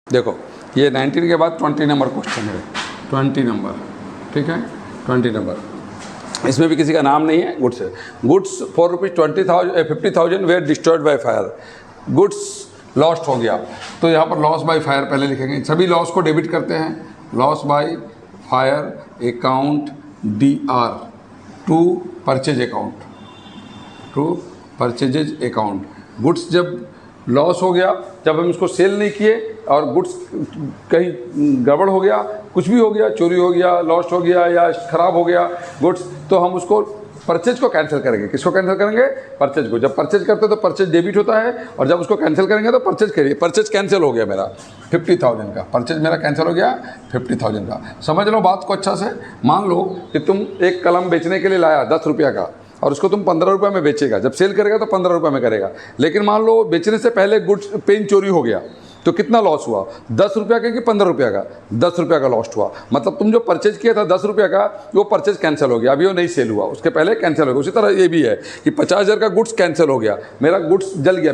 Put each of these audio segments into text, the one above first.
देखो ये 19 के बाद 20 नंबर क्वेश्चन है, 20 नंबर, ठीक है, 20 नंबर। इसमें भी किसी का नाम नहीं है। गुड्स है, goods for ₹50,000 were destroyed by fire. Goods lost हो गया, तो यहाँ पर लॉस बाय फायर पहले लिखेंगे। सभी लॉस को डेबिट करते हैं। Loss by fire account DR to purchase account, to purchases account. Goods जब लॉस हो गया, जब हम इसको सेल नहीं किए और गुड्स कहीं गड़बड़ हो गया, कुछ भी हो गया, चोरी हो गया, लॉस्ट हो गया या ख़राब हो गया गुड्स, तो हम उसको परचेज को कैंसिल करेंगे। किसको कैंसिल करेंगे? परचेज को। जब परचेज करते हैं तो परचेज डेबिट होता है, और जब उसको कैंसिल करेंगे तो परचेज करिए। परचेज कैंसिल हो गया मेरा 50,000 का, परचेज मेरा कैंसिल हो गया 50,000 का। समझ लो बात को अच्छा से। मान लो कि तुम एक कलम बेचने के लिए लाया 10 रुपये का, और उसको तुम 15 रुपये में बेचेगा। जब सेल करेगा तो 15 रुपये में करेगा, लेकिन मान लो बेचने से पहले गुड्स पेन चोरी हो गया, तो कितना लॉस हुआ? 10 रुपये का कि 15 रुपये का? 10 रुपये का लॉस्ट हुआ। मतलब तुम जो परचेज किया था 10 रुपये का, वो परचेज कैंसिल हो गया, अभी वो नहीं सेल हुआ, उसके पहले कैंसिल हो गया। उसी तरह ये भी है कि 50,000 का गुड्स कैंसिल हो गया, मेरा गुड्स जल गया,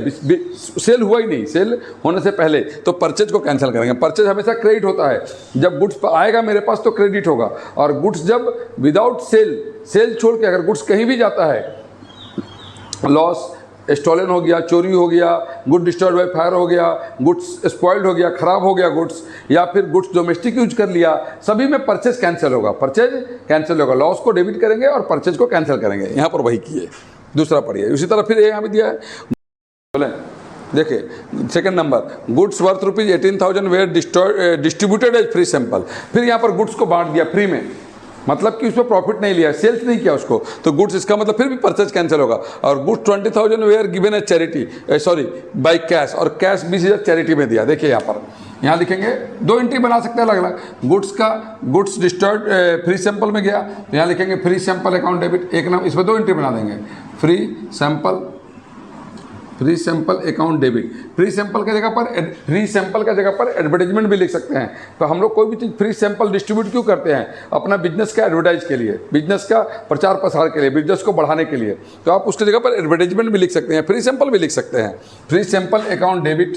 सेल हुआ ही नहीं, सेल होने से पहले, तो परचेज को कैंसिल करेंगे। परचेज हमेशा क्रेडिट होता है, जब गुड्स आएगा मेरे पास तो क्रेडिट होगा, और गुड्स जब विदाउट सेल छोड़ के अगर गुड्स कहीं भी जाता है, लॉस, स्टॉलन हो गया, चोरी हो गया, गुड डिस्ट्रॉयड बाय फायर हो गया, गुड्स स्पॉइल्ड हो गया, ख़राब हो गया गुड्स, या फिर गुड्स डोमेस्टिक यूज कर लिया, सभी में परचेज कैंसिल होगा। परचेज कैंसिल होगा, लॉस को डेबिट करेंगे और परचेज को कैंसिल करेंगे। यहाँ पर वही किए। दूसरा पढ़िए, उसी तरह फिर यहाँ भी दिया है, बोले देखिए second number, goods worth ₹18,000 were distributed as free sample. फिर यहाँ पर गुड्स को बांट दिया फ्री में, मतलब कि उसमें प्रॉफिट नहीं लिया, सेल्स नहीं किया उसको, तो गुड्स, इसका मतलब फिर भी परचेज कैंसिल होगा। और goods 20,000 were given as charity, by cash, और कैश 20,000 चैरिटी में दिया। देखिए यहाँ लिखेंगे, दो एंट्री बना सकते हैं अलग अलग। गुड्स डिस्ट्रॉयड फ्री सैंपल में गया, तो यहाँ लिखेंगे फ्री सैंपल अकाउंट डेबिट, एक नाम, इसमें दो एंट्री बना देंगे, free sample account debit. Free sample का जगह पर एडवर्टाइजमेंट भी लिख सकते हैं। तो हम लोग कोई भी चीज़ फ्री सैंपल डिस्ट्रीब्यूट क्यों करते हैं? अपना बिजनेस का एडवर्टाइज के लिए, बिजनेस का प्रचार प्रसार के लिए, बिजनेस को बढ़ाने के लिए। तो आप उसकी जगह पर एडवर्टाइजमेंट भी लिख सकते हैं, फ्री सैंपल भी लिख सकते हैं। Free sample account debit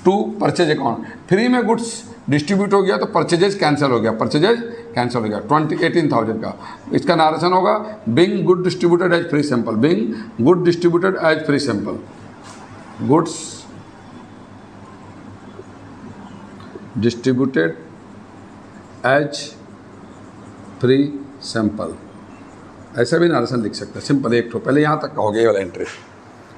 to purchase account. Free में गुड्स डिस्ट्रीब्यूट हो गया तो परचेजेज कैंसिल हो गया, 18,000 का। इसका नारेशन होगा, being good distributed as free sample, being good distributed as free sample, goods distributed as free sample. ऐसा भी नारेशन लिख सकते हैं, सिंपल एक ठो। पहले यहाँ तक का हो गया ये वाला एंट्री।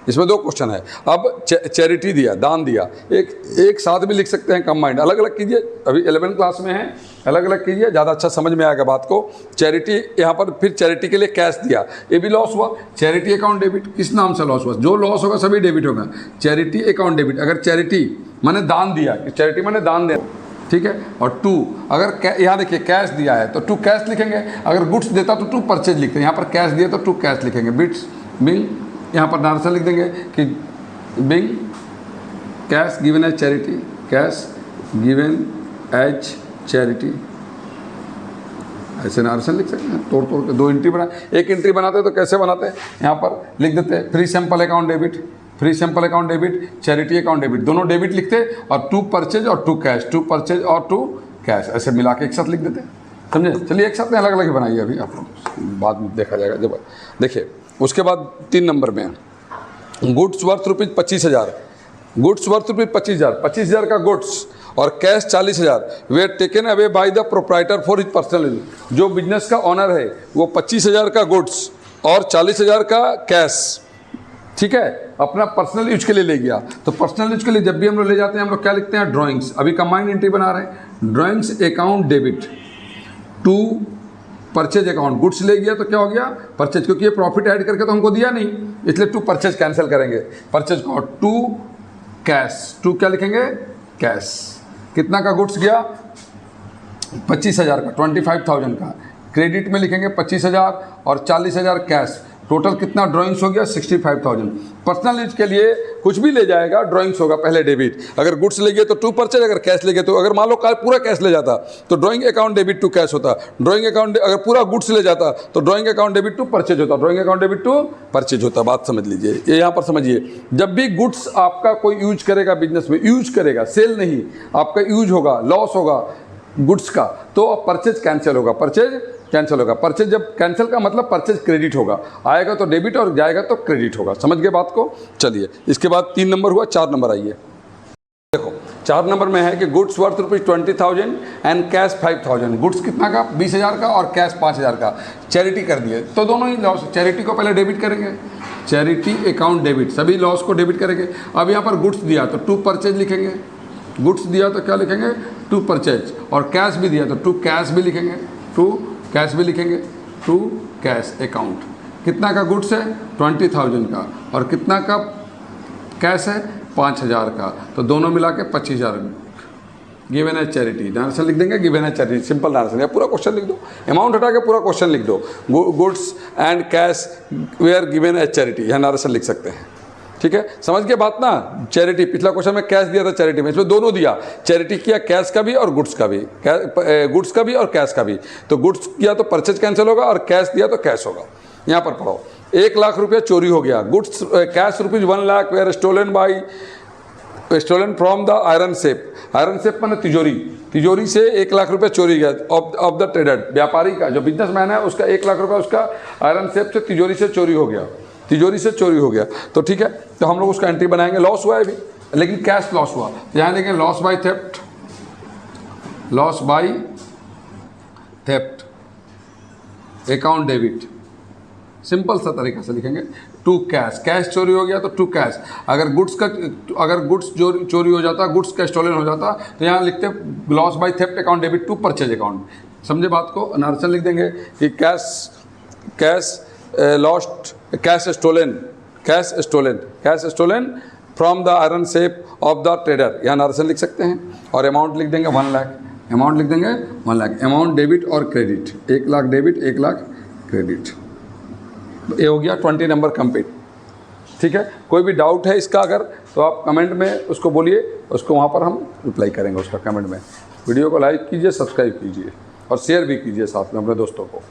इसमें दो क्वेश्चन है। अब चैरिटी दिया, दान दिया, एक साथ भी लिख सकते हैं, कंबाइंड। अलग अलग कीजिए, अभी 11th क्लास में है, अलग अलग कीजिए, ज़्यादा अच्छा समझ में आएगा बात को। चैरिटी, यहाँ पर फिर चैरिटी के लिए कैश दिया, ये भी लॉस हुआ। चैरिटी अकाउंट डेबिट, किस नाम से लॉस हुआ? जो लॉस होगा सभी डेबिट होगा। चैरिटी अकाउंट डेबिट, अगर चैरिटी मैंने दान दिया, चैरिटी मैंने दान दिया, ठीक है। और टू, अगर यहाँ देखिए कैश दिया है तो टू कैश लिखेंगे। अगर गुड्स देता तो टू परचेज लिखते हैं, यहाँ पर कैश दिया तो टू कैश लिखेंगे। बिंग, यहाँ पर नारेशन लिख देंगे कि being cash given as charity, cash given as charity, ऐसे नारेशन लिख सकते हैं। तोड़ के दो एंट्री बना, एक एंट्री बनाते हैं तो कैसे बनाते हैं? यहाँ पर लिख देते हैं free sample account debit, free sample account debit, charity account debit, दोनों डेबिट लिखते, और टू परचेज और टू कैश, टू परचेज और टू कैश, ऐसे मिला के एक साथ लिख देते हैं। समझे? चलिए एक साथ में अलग अलग ही बनाइए, अभी आप बाद में देखा जाएगा जब। देखिए उसके बाद 3 नंबर में, गुड्स वर्थ ₹25,000, गुड्स वर्थ ₹25,000, 25,000 का गुड्स और cash 40,000 where taken away by the proprietor for his personal use. जो बिजनेस का ऑनर है वो 25,000 का गुड्स और 40,000 का कैश, ठीक है, अपना पर्सनल यूज के लिए ले गया। तो पर्सनल यूज के लिए जब भी हम लोग ले जाते हैं, हम लोग क्या लिखते हैं? ड्राइंग्स। अभी कंबाइंड एंट्री बना रहे हैं, drawings account debit to purchase account. Goods ले गया तो क्या हो गया? परचेज, क्योंकि ये प्रॉफिट ऐड करके तो हमको दिया नहीं, इसलिए टू परचेज कैंसिल करेंगे परचेज को। और टू कैश, टू क्या लिखेंगे? कैश। कितना का गुड्स गया? 25,000 का, 25,000 का। क्रेडिट में लिखेंगे 25,000 और 40,000 कैश। टोटल कितना ड्राइंग्स हो गया? 65,000। पर्सनल यूज के लिए कुछ भी ले जाएगा ड्राइंग्स होगा पहले डेबिट। अगर गुड्स ले गए तो टू परचेज, अगर कैश ले गए तो, अगर मान लो पूरा कैश ले जाता तो drawing account debit to cash होता, ड्राइंग अकाउंट अगर पूरा गुड्स ले जाता तो drawing account debit to purchase होता, drawing account debit to purchase होता। बात समझ लीजिए, ये यहाँ पर समझिए, जब भी गुड्स आपका कोई यूज करेगा बिजनेस में, यूज करेगा, सेल नहीं, आपका यूज होगा, लॉस होगा गुड्स का, तो परचेज कैंसिल होगा, परचेज कैंसिल होगा। परचेज जब कैंसिल का मतलब परचेज क्रेडिट होगा, आएगा तो डेबिट और जाएगा तो क्रेडिट होगा। समझ गए बात को? चलिए, इसके बाद 3 नंबर हुआ, 4 नंबर आइए। देखो 4 नंबर में है कि goods worth ₹20,000 and cash 5,000। Goods कितना का? 20,000 का, और कैश 5,000 का। चैरिटी कर दिए तो दोनों ही लॉस। चैरिटी को पहले डेबिट करेंगे, चैरिटी अकाउंट डेबिट, सभी लॉस को डेबिट करेंगे। अब यहाँ पर गुड्स दिया तो टू परचेज लिखेंगे, गुड्स दिया तो क्या लिखेंगे? टू परचेज, और कैश भी दिया तो टू कैश भी लिखेंगे, टू कैश भी लिखेंगे, टू कैश अकाउंट। कितना का गुड्स है? 20,000 का, और कितना का कैश है? 5,000 का, तो दोनों मिला के 25,000। गिवन एज चैरिटी, डायरेक्शन लिख देंगे, given as charity, simple direction, या पूरा क्वेश्चन लिख दो, अमाउंट हटा के पूरा क्वेश्चन लिख दो। Goods and cash were given as charity, यहाँ डायरेक्शन लिख सकते हैं। ठीक है, समझ के बात ना? चैरिटी, पिछला क्वेश्चन में कैश दिया था चैरिटी में, इसमें दोनों दिया, चैरिटी किया कैश का भी और गुड्स का भी, गुड्स का भी और कैश का भी। तो गुड्स किया तो परचेज कैंसिल होगा, और कैश दिया तो कैश होगा। यहाँ पर पढ़ो, 1 लाख रुपया चोरी हो गया। Goods cash ₹1 lakh were stolen from the iron safe. Iron safe माने तिजोरी, तिजोरी से 1 लाख रुपया चोरी गया ऑफ द ट्रेडर, व्यापारी का, जो बिजनेसमैन है उसका 1 लाख रुपया उसका आयरन सेफ से तिजोरी से चोरी हो गया, तिजोरी से चोरी हो गया। तो ठीक है, तो हम लोग उसका एंट्री बनाएंगे। लॉस हुआ है अभी, लेकिन कैश लॉस हुआ, तो यहाँ देखें loss by theft, loss by theft account debit, simple सा तरीका से लिखेंगे। टू कैश, कैश चोरी हो गया तो टू कैश। अगर गुड्स चोरी हो जाता, गुड्स का स्टोलन हो जाता, तो यहाँ लिखते loss by theft account debit to purchase account. समझे बात को? अनार्सन लिख देंगे कि cash lost, cash stolen from the iron safe of the trader, यहाँ नार्सन लिख सकते हैं। और अमाउंट लिख देंगे 1 लाख, अमाउंट लिख देंगे 1 लाख। अमाउंट डेबिट और credit, 1 lakh debit, 1 lakh credit. ये हो गया 20 नंबर कंप्लीट। ठीक है, कोई भी डाउट है इसका अगर, तो आप कमेंट में उसको बोलिए, उसको वहाँ पर हम रिप्लाई करेंगे उसका कमेंट में। वीडियो को लाइक कीजिए, सब्सक्राइब कीजिए, और शेयर भी कीजिए साथ में अपने दोस्तों को।